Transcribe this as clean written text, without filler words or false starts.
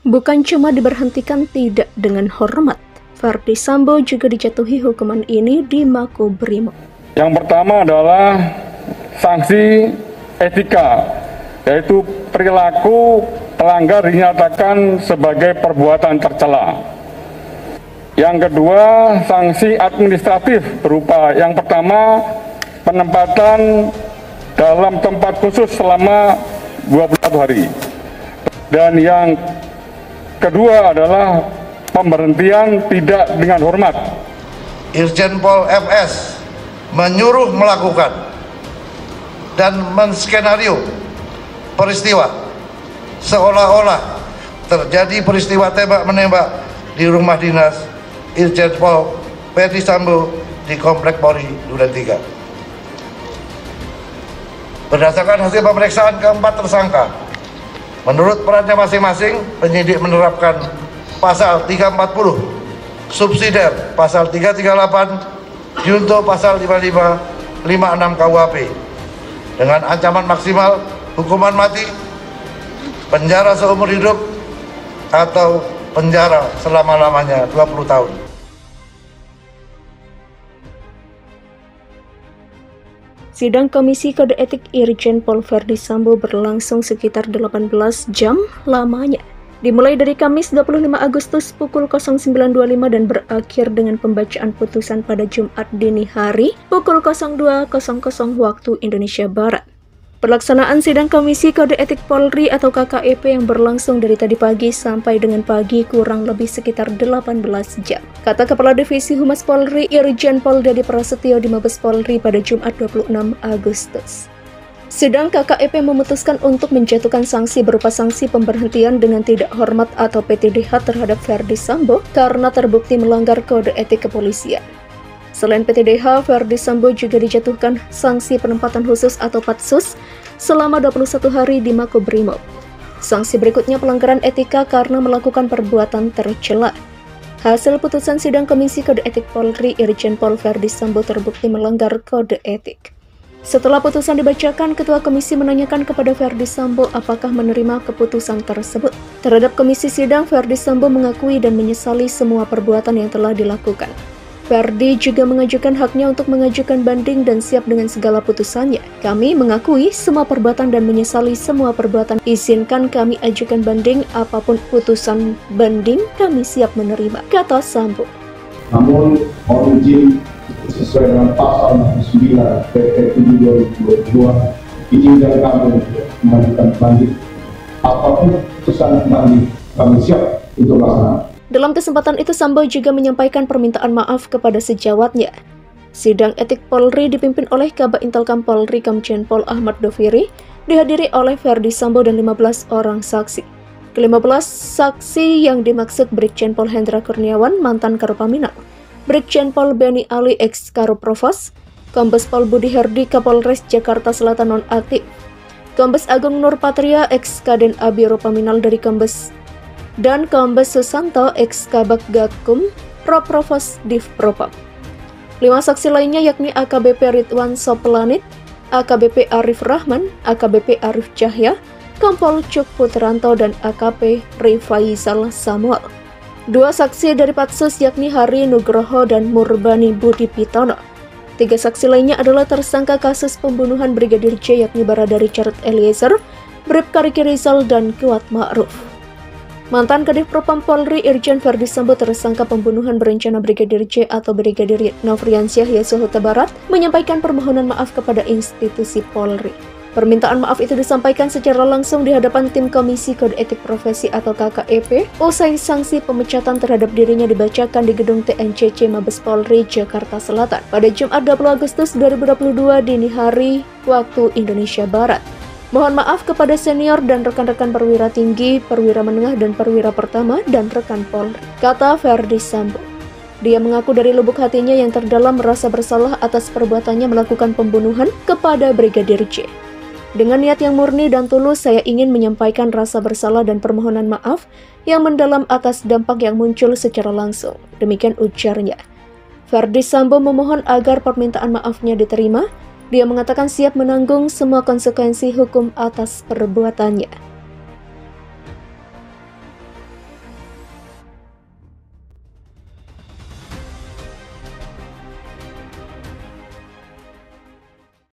Bukan cuma diberhentikan tidak dengan hormat, Ferdy Sambo juga dijatuhi hukuman ini di Makobrimob. Yang pertama adalah sanksi etika, yaitu perilaku pelanggar dinyatakan sebagai perbuatan tercela. Yang kedua, sanksi administratif berupa yang pertama, penempatan dalam tempat khusus selama 21 hari. Dan yang kedua adalah pemberhentian tidak dengan hormat. Irjen Pol FS menyuruh melakukan dan menskenario peristiwa seolah-olah terjadi peristiwa tembak-menembak di rumah dinas Irjen Pol Ferdy Sambo di Komplek Polri Duren 3. Berdasarkan hasil pemeriksaan keempat tersangka, menurut perannya masing-masing, penyidik menerapkan pasal 340, subsidiar pasal 338, junto pasal 55, 56 KUHP dengan ancaman maksimal hukuman mati, penjara seumur hidup, atau penjara selama-lamanya 20 tahun. Sidang Komisi Kode Etik Irjen Pol Ferdy Sambo berlangsung sekitar 18 jam lamanya. Dimulai dari Kamis 25 Agustus pukul 09.25 dan berakhir dengan pembacaan putusan pada Jumat dini hari pukul 02.00 waktu Indonesia Barat. Pelaksanaan sidang Komisi Kode Etik Polri atau KKEP yang berlangsung dari tadi pagi sampai dengan pagi kurang lebih sekitar 18 jam. Kata Kepala Divisi Humas Polri Irjen Pol Dedy Prasetyo di Mabes Polri pada Jumat 26 Agustus. Sidang KKEP memutuskan untuk menjatuhkan sanksi berupa sanksi pemberhentian dengan tidak hormat atau PTDH terhadap Ferdy Sambo karena terbukti melanggar kode etik kepolisian. Selain PTDH, Ferdy Sambo juga dijatuhkan sanksi penempatan khusus atau PATSUS selama 21 hari di Makobrimob. Sanksi berikutnya pelanggaran etika karena melakukan perbuatan tercela. Hasil putusan sidang Komisi Kode Etik Polri Irjen Pol Ferdy Sambo terbukti melanggar kode etik. Setelah putusan dibacakan, Ketua Komisi menanyakan kepada Ferdy Sambo apakah menerima keputusan tersebut. Terhadap komisi sidang, Ferdy Sambo mengakui dan menyesali semua perbuatan yang telah dilakukan. Ferdy juga mengajukan haknya untuk mengajukan banding dan siap dengan segala putusannya. Kami mengakui semua perbuatan dan menyesali semua perbuatan. Izinkan kami ajukan banding, apapun putusan banding kami siap menerima, kata Sambo. Namun mohon izin sesuai dengan pasal 9 PP 7 2022 izinkan kami mengajukan banding. Apapun putusan banding kami siap untuk melaksanakan. Dalam kesempatan itu, Sambo juga menyampaikan permintaan maaf kepada sejawatnya. Sidang etik Polri dipimpin oleh Kabak Intelkam Polri Komjen Pol Ahmad Doviri, dihadiri oleh Ferdy Sambo dan 15 orang saksi. Ke-15 saksi yang dimaksud Brigjen Pol Hendra Kurniawan, mantan Karopaminal, Brigjen Pol Beni Ali, ex-Karoprovos, Kombes Pol Budi Herdi, Kapolres Jakarta Selatan nonaktif, Kombes Agung Nur Patria, ex-Kaden Abiro Paminal dari Kombes, dan Kombes Susanto, ex-Kabak Gakum, Proprovos Div Propam. 5 saksi lainnya yakni AKBP Ridwan Soplanit, AKBP Arif Rahman, AKBP Arif Cahya, Kompol Cuk Putranto, dan AKP Rifaizal Samuel. 2 saksi dari Patsus yakni Hari Nugroho dan Murbani Budi Pitono. 3 saksi lainnya adalah tersangka kasus pembunuhan Brigadir J yakni Barada Richard Eliezer, Bribka Riki Rizal, dan Kuat Ma'ruf. Mantan Kadif Propam Polri Irjen Ferdy Sambo tersangka pembunuhan berencana Brigadir J atau Brigadir Nofriansyah Yosua Huta Barat menyampaikan permohonan maaf kepada institusi Polri. Permintaan maaf itu disampaikan secara langsung di hadapan tim Komisi Kode Etik Profesi atau KKEP usai sanksi pemecatan terhadap dirinya dibacakan di gedung TNCC Mabes Polri Jakarta Selatan pada Jumat 20 Agustus 2022 dini hari waktu Indonesia Barat. Mohon maaf kepada senior dan rekan-rekan perwira tinggi, perwira menengah, dan perwira pertama, dan rekan Polri, kata Ferdy Sambo. Dia mengaku dari lubuk hatinya yang terdalam merasa bersalah atas perbuatannya melakukan pembunuhan kepada Brigadir J. Dengan niat yang murni dan tulus, saya ingin menyampaikan rasa bersalah dan permohonan maaf yang mendalam atas dampak yang muncul secara langsung. Demikian ujarnya. Ferdy Sambo memohon agar permintaan maafnya diterima. Dia mengatakan siap menanggung semua konsekuensi hukum atas perbuatannya.